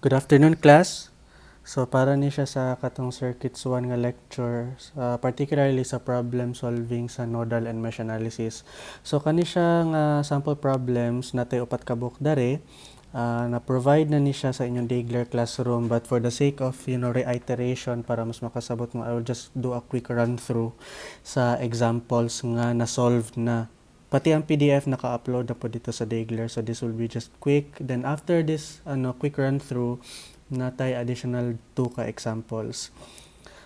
Good afternoon, class. So, para ni siya sa katong Circuits 1 nga lecture, particularly sa problem solving sa nodal and mesh analysis. So, kani siya nga sample problems natay upat ka book dare, na-provide na ni siya sa inyong Daigler classroom, but for the sake of, reiteration para mas makasabot mo, I will just do a quick run through sa examples nga na-solve na. Pati ang PDF naka-upload na po dito sa Daigler, so this will be just quick. Then after this quick run through, natay additional 2 ka examples.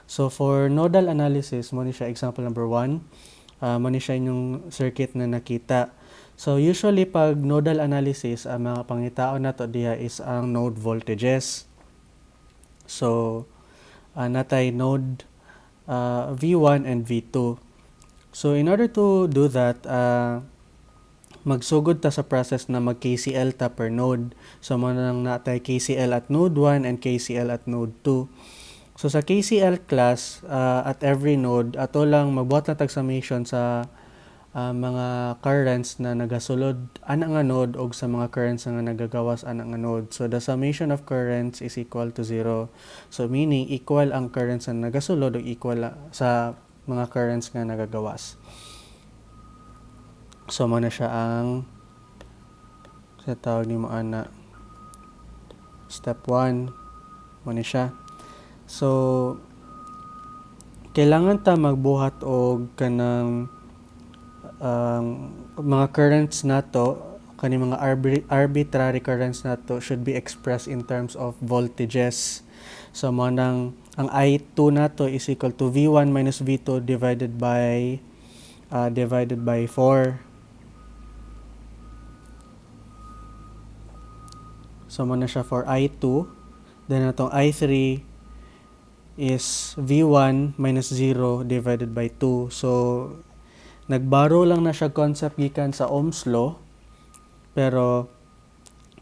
So for nodal analysis, mo ni siya example number 1. Mo ni siya inyong circuit na nakita. So usually pag nodal analysis, ang mga pangitaon nato diha is ang node voltages. So natay node V1 and V2. So in order to do that, magsugod ta sa process na mag-KCL ta per node. So manang natay KCL at node 1 and KCL at node 2. So sa KCL class, at every node, ato lang magbuhat na tag summation sa mga currents na nagasulod ana nga node og sa mga currents nga nagagawas ana nga node. So the summation of currents is equal to 0. So meaning equal ang currents na nagasulod ug equal sa mga currents nga nagagawas. So mo na siya ang sa tawag ni mo ana step 1 mo na siya. So kailangan ta magbuhat og kanang mga currents nato, kani mga arbitrary currents nato should be expressed in terms of voltages. So mo nang ang I2 nato is equal to V1 minus V2 divided by 4. So mo na siya for I2. Then atong I3 is V1 minus 0 divided by 2. So nagbaro lang na siya concept gikan sa Ohm's law, pero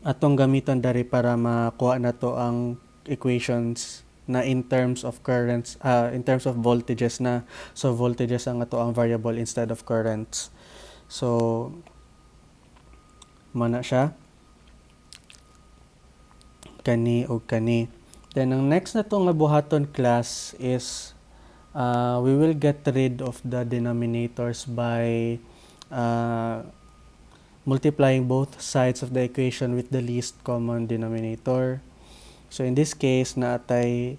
atong gamiton dari para makuha na to ang equations na in terms of currents, in terms of voltages na. So voltages ang ato ang variable instead of currents. So mana siya kani o kani. Then ang next na to nga buhaton class is we will get rid of the denominators by multiplying both sides of the equation with the least common denominator. So in this case, naatay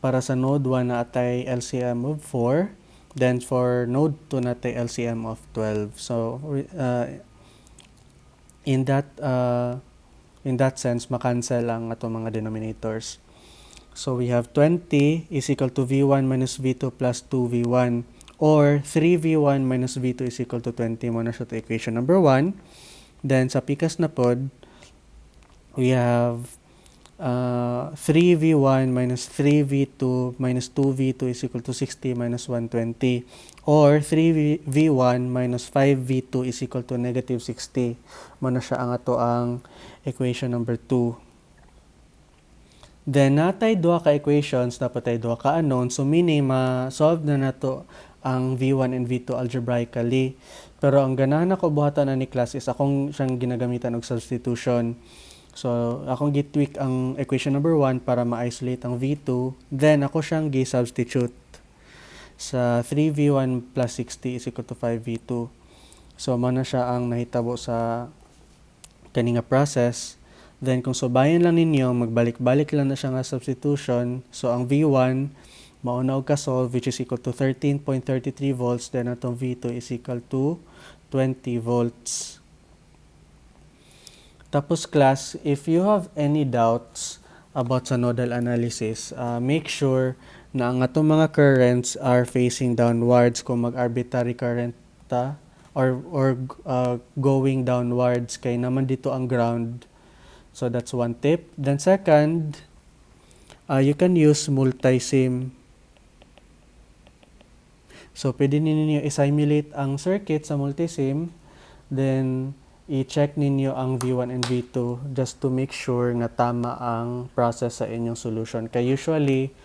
para sa node 1 naatay LCM of 4, then for node 2 naatay LCM of 12. So in that sense, makancel ang atong mga denominators. So we have 20 is equal to V1 minus V2 plus 2V1, or 3V1 minus V2 is equal to 20 mo na siya to equation number 1. Then sa pikas na pod, we have 3V1 minus 3V2 minus 2V2 is equal to 60 minus 120, or 3V1 minus 5V2 is equal to negative 60 mo na siya ang ato ang equation number 2. Then natay duha ka equations, dapat tay duha ka unknown, so meaning ma-solve na nato ang V1 and V2 algebraically. Pero ang ganahan ako buhatan na ni class is akong siyang ginagamitan og substitution. So akong gitweak ang equation number 1 para ma-isolate ang V2, then ako siyang gi-substitute sa 3V1 plus 60 is equal to 5V2. So mana siya ang nahitabo sa kani nga process. Then kung subayan lang ninyo, magbalik-balik lang na siya nga substitution. So ang V1 mauna og ka-solve, which is equal to 13.33 volts, then atong V2 is equal to 20 volts. Tapos class, if you have any doubts about sa nodal analysis, make sure na ang atong mga currents are facing downwards kung mag-arbitrary current ta, or going downwards, kay naman dito ang ground. So that's one tip. Then second, you can use multisim. So pwede ninyo i-simulate ang circuit sa multisim, then i-check ninyo ang V1 and V2 just to make sure na tama ang process sa inyong solution. Kaya usually,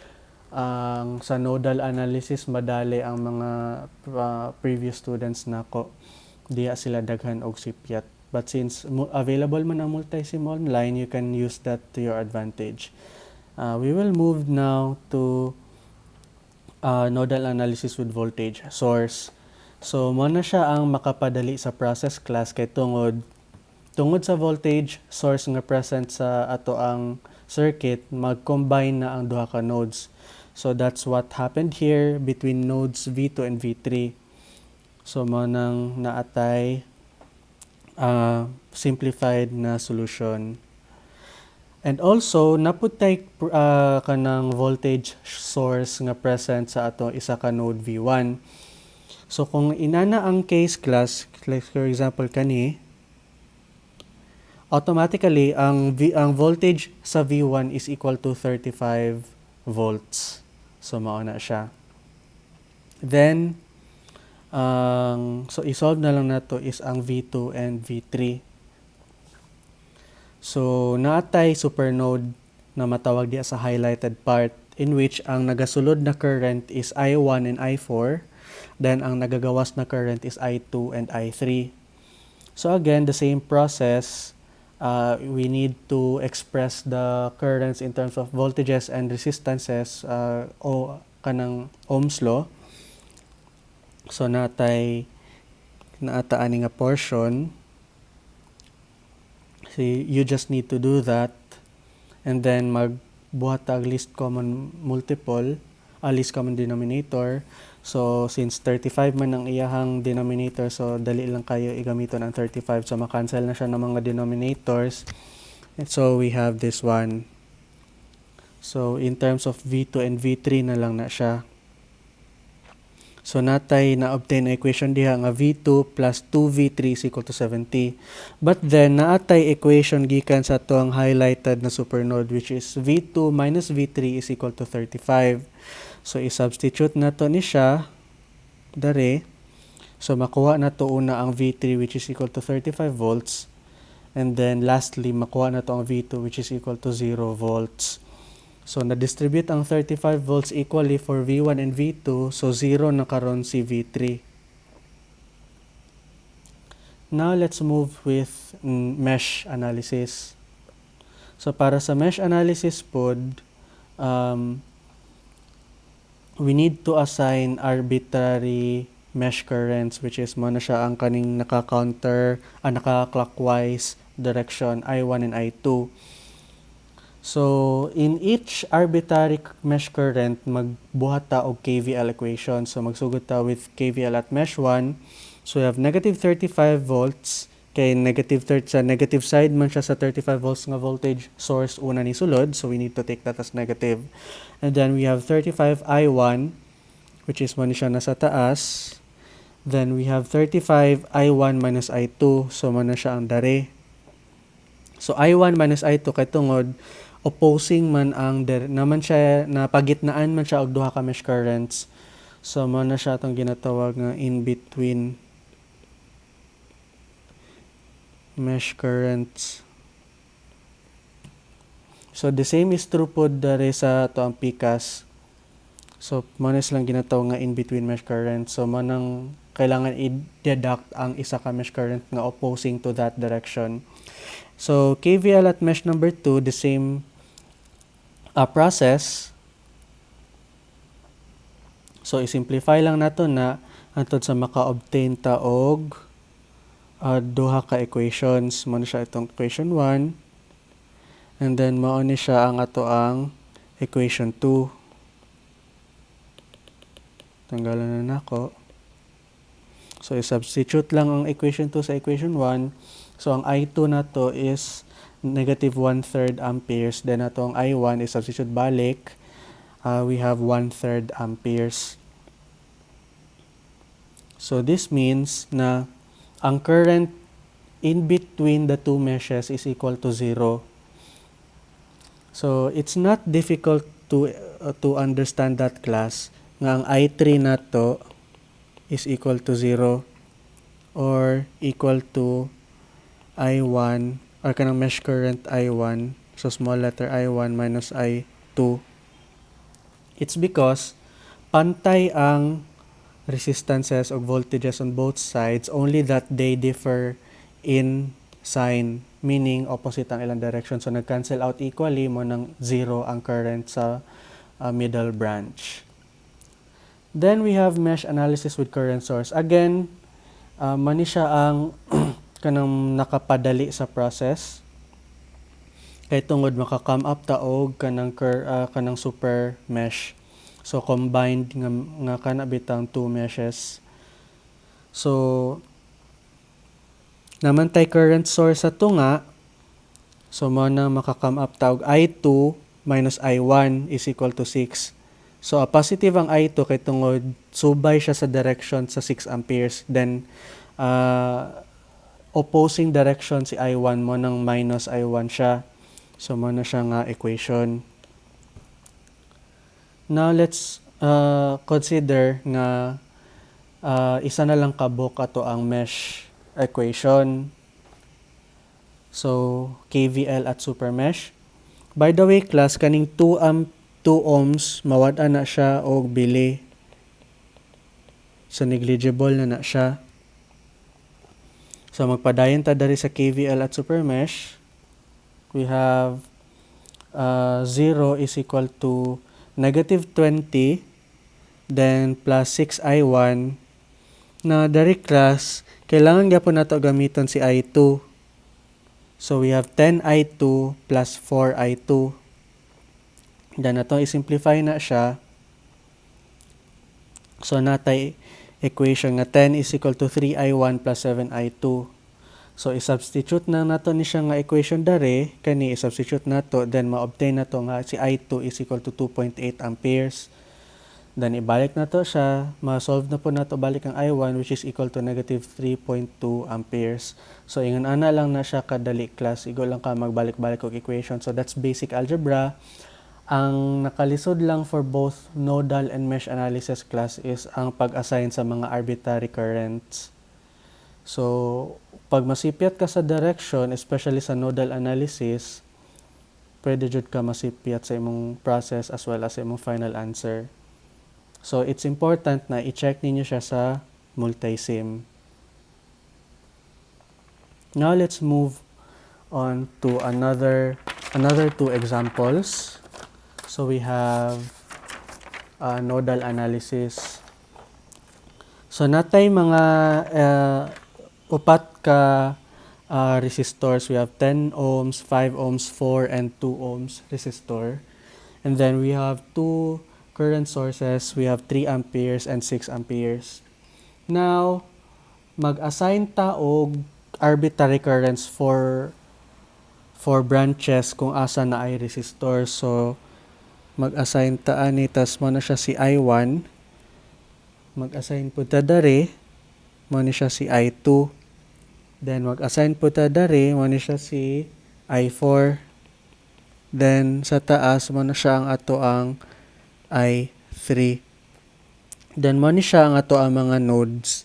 sa nodal analysis, madali ang mga previous students nako. Diya sila daghan og sipyat. but since available man ang multisim online, you can use that to your advantage. We will move now to nodal analysis with voltage source. So mo na siya ang makapadali sa process class kay tungod sa voltage source nga present sa ato ang circuit, mag-combine na ang duha ka nodes. So that's what happened here between nodes V2 and V3. So mo nang naatay simplified na solution. And also naputay kanang voltage source nga present sa ato isa ka node V1. So kung inana ang case class, like for example kani, automatically ang voltage sa V1 is equal to 35 volts. So mao na siya. Then so isolve na lang nato is ang V2 and V3. So naatay supernode na matawag diya sa highlighted part, in which ang nagasulod na current is I1 and I4, then ang nagagawas na current is I2 and I3. So again, the same process. We need to express the currents in terms of voltages and resistances o kanang Ohm's law. So naata ani nga portion. So you just need to do that, and then magbuhat tag least common multiple, least common denominator. So since 35 man ang iyahang denominator, so dali lang kayo igamiton ang 35, so makancel na siya ng mga denominators. And so we have this one. So in terms of V2 and V3 na lang na siya. So natay na obtain na equation diha nga V2 plus 2V3 is equal to 70. But then naatay equation gikan sa tuang highlighted na supernode, which is V2 minus V3 is equal to 35. So i-substitute na to ni siya dare. So makuha na to una ang V3 which is equal to 35 volts. And then lastly makuha na to ang V2 which is equal to 0 volts. So na-distribute ang 35 volts equally for V1 and V2. So 0 na karon si V3. Now let's move with mesh analysis. So para sa mesh analysis pod, we need to assign arbitrary mesh currents, which is mo na siya ang kaning naka-clockwise direction I1 and I2. So in each arbitrary mesh current, magbuhat ta og KVL equation. So magsugod ta with KVL at mesh 1. So we have negative 35 volts. Kay sa negative side man siya sa 35 volts nga voltage source una ni sulod, so we need to take that as negative. And then we have 35 I1, which is man siya nasa taas. Then we have 35 I1 minus I2, so man na siya ang dare. So I1 minus I2 kay tungod opposing man ang naman siya, na pagitnaan man siya og duha ka mesh currents. So man na siya atong ginatawag nga in between mesh currents. So the same is true pod dere sa to ang PCAS. So manes lang ginataw nga in between mesh currents. So manang kailangan i-deduct ang isa ka mesh current nga opposing to that direction. So KVL at mesh number 2, the same process. So i-simplify lang nato na antod sa maka-obtain ta og duha ka equations. Mo na siya itong equation 1, and then mao ni siya ang ato ang equation 2. Tanggalan na nako. So i-substitute lang ang equation 2 sa equation 1. So ang I2 nato is negative 1/3 amperes. Then ato ang I1 is substitute balik. We have 1/3 amperes. So this means na ang current in between the two meshes is equal to 0. So it's not difficult to understand that class nga ang I3 nato is equal to 0 or equal to I1 or kanang mesh current I1, so small letter I1 minus I2. It's because pantay ang resistances or voltages on both sides, only that they differ in sign, meaning opposite ang ilang direction. So nag-cancel out equally mo ng 0 ang current sa middle branch. Then we have mesh analysis with current source. Again, mani siya ang kanang nakapadali sa process. Kay tungod maka-come up ta og kanang super mesh. So combined nga kana bitang two meshes. So naman tay current source sa tunga. So mo na maka-come up ta og I2 minus I1 is equal to 6. So a positive ang I2 kay tungod subay siya sa direction sa 6 amperes. Then opposing direction si I1 mo ng minus I1 siya. So mo na siya nga equation. Now let's consider nga isa na lang kabuk ato ang mesh equation. So KVL at super mesh. By the way class, kaning 2 ohms mawad-an na siya og bili. So negligible na siya. So magpadayon ta diri sa KVL at super mesh. We have 0 is equal to negative 20 then plus 6I1 na dari class kailangan gyapon nato gamiton si I2. So we have 10I2 plus 4I2. Then nato i-simplify na siya. So natay equation nga 10 is equal to 3I1 plus 7I2. So i-substitute na nato ni siya nga equation dare, kani i-substitute nato, then ma-obtain nato nga si I2 is equal to 2.8 amperes. Then ibalik nato siya, ma-solve na po nato balik ang I1 which is equal to negative 3.2 amperes. So ingon ana lang na siya kadali class, igo lang ka magbalik-balik og equation. So that's basic algebra. Ang nakalisod lang for both nodal and mesh analysis class is ang pag-assign sa mga arbitrary currents. So pag masipyat ka sa direction, especially sa nodal analysis, pwede jud ka masipyat sa imong process as well as sa imong final answer. So it's important na i-check ninyo siya sa multisim. Now let's move on to another two examples. So we have nodal analysis. So natay mga upat ka resistors. We have 10 ohms, 5 ohms, 4 and 2 ohms resistor. And then we have two current sources. We have 3 amperes and 6 amperes. Now, mag-assign ta og arbitrary currents for branches kung asa na ay resistor. So, mag-assign ta ani tas mo na siya si I1. Mag-assign po ta dare, mo na siya si I2. Then mag-assign po ta dare, mo na siya si I4. Then sa taas mo na siya ang ato ang I3. Then mo na siya ang ato ang mga nodes.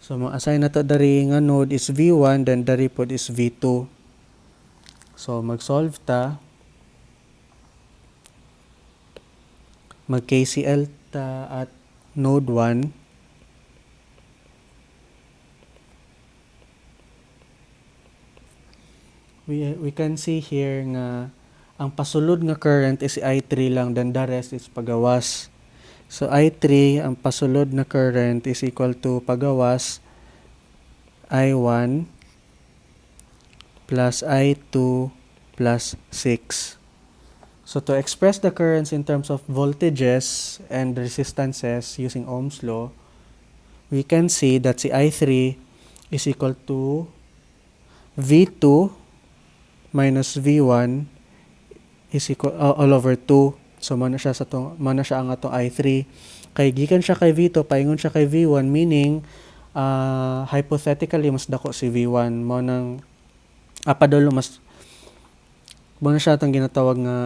So mag-assign na to dare nga node is V1, then dare pod is V2. So mag-solve ta. Mag-KCL ta at node 1. We can see here nga ang pasulod nga current is I3 lang, then the rest is pagawas. So I3, ang pasulod na current is equal to pagawas I1 plus I2 plus 6. So to express the currents in terms of voltages and resistances using Ohm's law, we can see that si I3 is equal to V2 minus V1 is equal all over 2. So mana siya ang atong I3. Kay gikan siya kay V2, paingon siya kay V1, meaning hypothetically mas dako si V1 mo nang padolo mas mo na siya atong ginatawag nga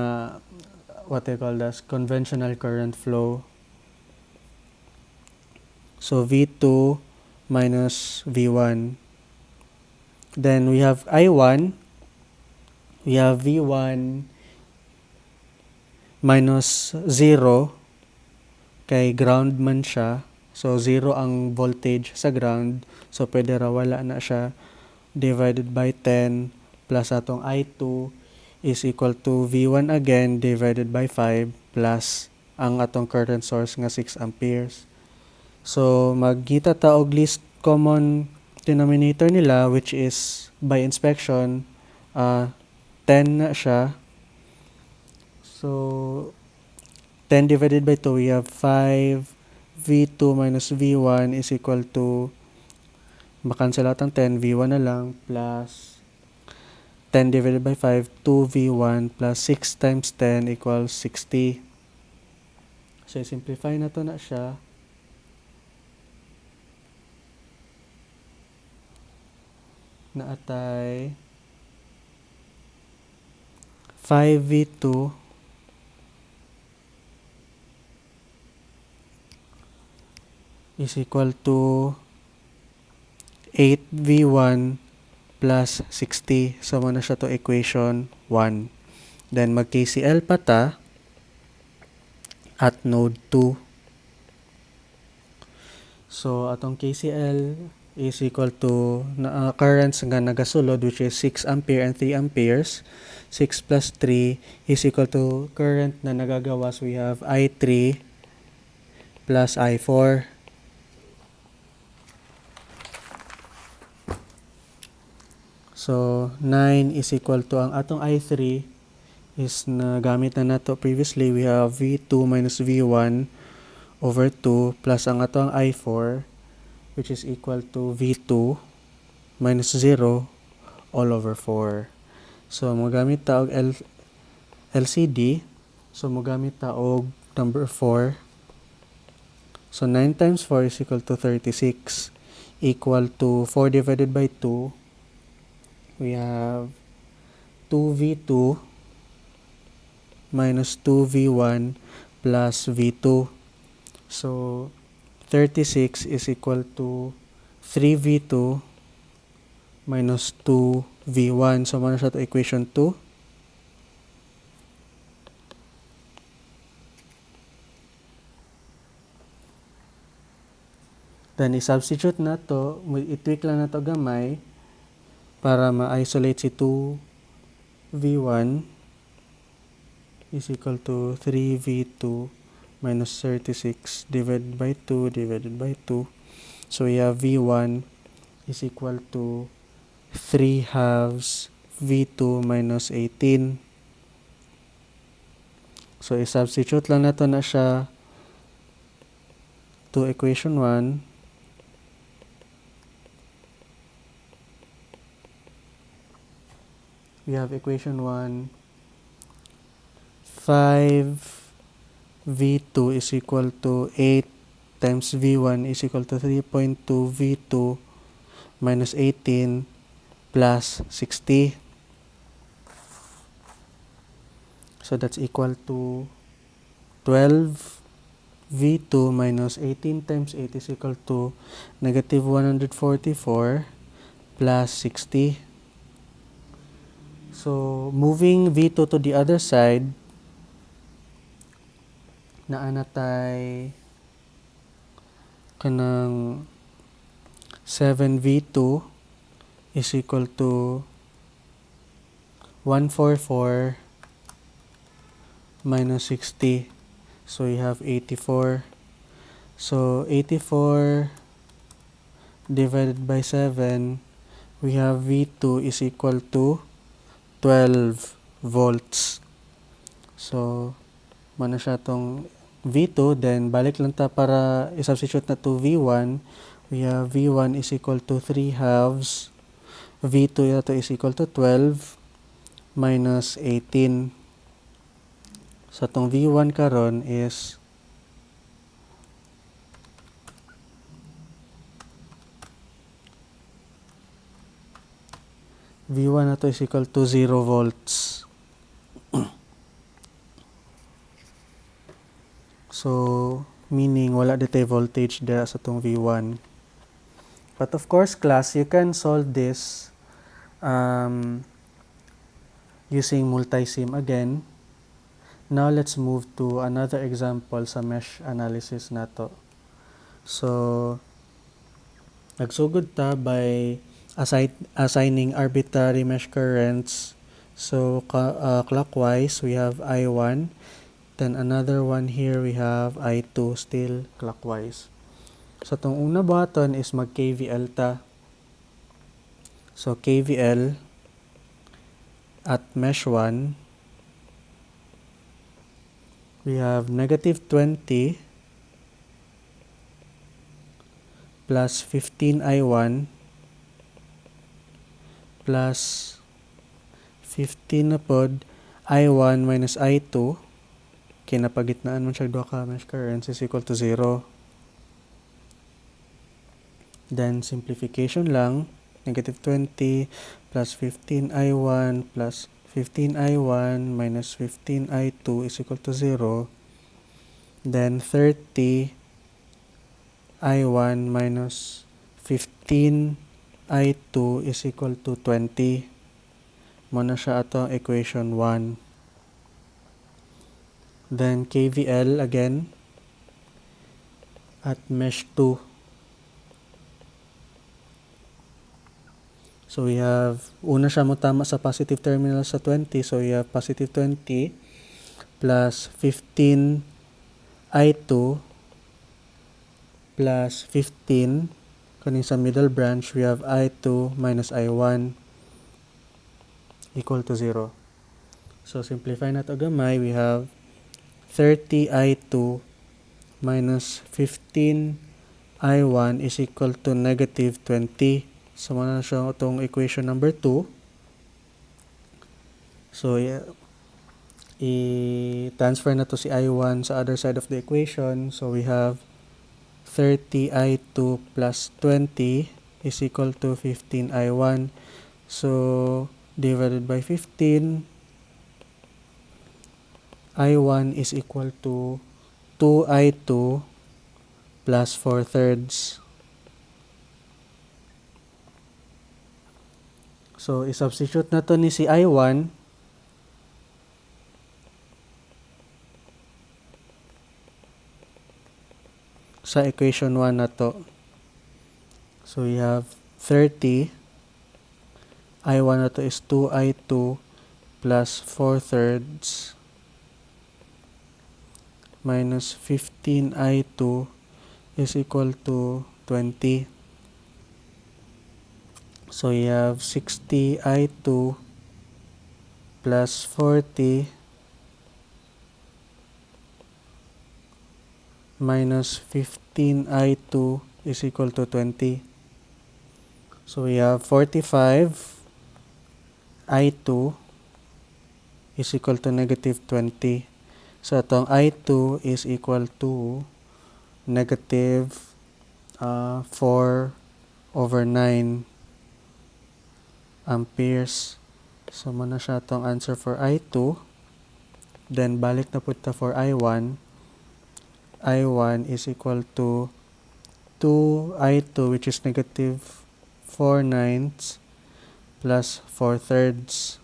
what they call this conventional current flow. So V2 minus V1. Then we have I1. We have V1 minus 0 kay ground man siya. So 0 ang voltage sa ground. So pwede ra wala na siya. divided by 10 plus atong I2 is equal to V1 again divided by 5 plus ang atong current source nga 6 amperes. So, magkita ta og least common denominator nila, which is by inspection 10 na siya. So, 10 divided by 2, we have 5 V2 minus V1 is equal to, makancel out ang 10, V1 na lang, plus 10 divided by 5, 2V1 plus 6 times 10 equals 60. So, simplify na to na siya. Naatay 5V2 is equal to 8V1 plus 60. So, muna siya to equation 1. Then, mag-KCL pa ta at node 2. So, atong KCL is equal to currents nga nagasulod, which is 6 ampere and 3 amperes. 6 plus 3 is equal to current na nagagawas. We have I3 plus I4. So, 9 is equal to ang atong I3 is nagamit na nato previously. We have V2 minus V1 over 2 plus ang atong I4, which is equal to V2 minus 0 all over 4. So, magamit ta og LCD. So, magamit ta og number 4. So, 9 times 4 is equal to 36, equal to 4 divided by 2. We have 2V2 minus 2V1 plus V2. So, 36 is equal to 3V2 minus 2V1. So, muna siya to equation 2. Then, i-substitute na to. I-tweak lang na to gamay para ma-isolate si 2V1 is equal to 3V2 minus 36 divided by 2 divided by 2. So, we have V1 is equal to 3 halves V2 minus 18. So, i-substitute lang nato na siya to equation 1. We have equation 1. 5V2 is equal to 8 times V1 is equal to 3.2 V2 minus 18 plus 60. So, that's equal to 12 V2 minus 18 times 8 is equal to negative 144 plus 60. So, moving V2 to the other side, naanatay kanang 7V2 is equal to 144 minus 60. So, you have 84. So, 84 divided by 7, we have V2 is equal to 12 volts. So, mana siya tong V2. Then, balik lang ta para i-substitute na to V1. We have V1 is equal to 3 halves. V2 ito is equal to 12 minus 18. So, tong V1 karon is V1 na to is equal to 0 volts. So, meaning wala dito voltage dira sa tong V1. But of course, class, you can solve this using multisim again. Now, let's move to another example sa mesh analysis nato. So, nagsugod ta by assigning arbitrary mesh currents. So clockwise we have I1, then another one here we have I2 still clockwise. So itong una button is mag KVL ta. So KVL at mesh 1, we have negative 20 plus 15I1 plus 15 na pod I1 minus I2, kinapagitnaan man siya duha ka mesh currents is equal to 0. Then simplification lang, negative 20 plus 15I1 plus 15I1 minus 15I2 is equal to 0. Then 30 I1 minus 15 I2 is equal to 20. Muna siya ato equation 1. Then KVL again at mesh 2. So we have, una siya mo tama sa positive terminal sa 20. So we have positive 20 plus 15 I2 plus 15, kaning sa middle branch, we have I2 minus I1 equal to 0. So simplify na ito gamay, we have 30 I2 minus 15 I1 is equal to negative 20. So muna na siya itong equation number 2. So i-transfer na to si I1 sa other side of the equation. So we have 30 I2 plus 20 is equal to 15 I1. So divided by 15, I1 is equal to 2 I2 plus 4/3. So i-substitute na to ni si I1. Sa equation 1 na to. So we have 30. I1 na to is 2 I2 plus 4/3 minus 15 I2 is equal to 20. So we have 60 I2 plus 40 minus 15 I2 is equal to 20. So we have 45 I2 is equal to negative 20. So itong I2 is equal to negative 4/9 amperes. So muna siya itong answer for I2. Then balik na punta for I1. I1 is equal to 2 I2, which is negative 4/9 plus 4/3.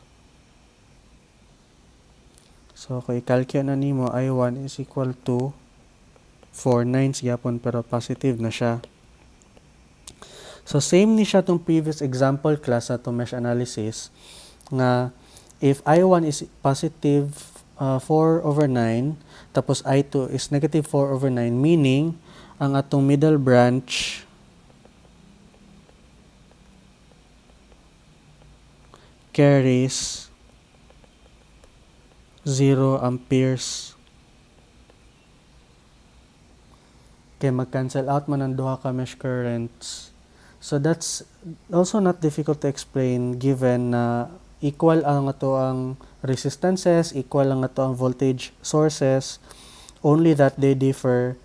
So kung i-calculate na nimo, I1 is equal to 4/9 yapon, pero positive na siya. So same ni siya tong previous example class sa itong mesh analysis, nga if I1 is positive 4/9, tapos I2 is negative 4/9, meaning ang atong middle branch carries 0 amperes. Kaya mag-cancel out man ang duha ka mesh currents. So that's also not difficult to explain given na equal ang ato ang resistances, equal ang ato ang voltage sources, only that they differ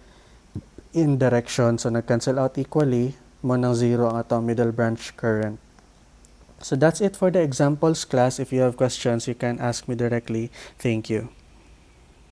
in direction. So nag-cancel out equally, mo ng 0 ang ato ang middle branch current. So that's it for the examples class. If you have questions, you can ask me directly. Thank you.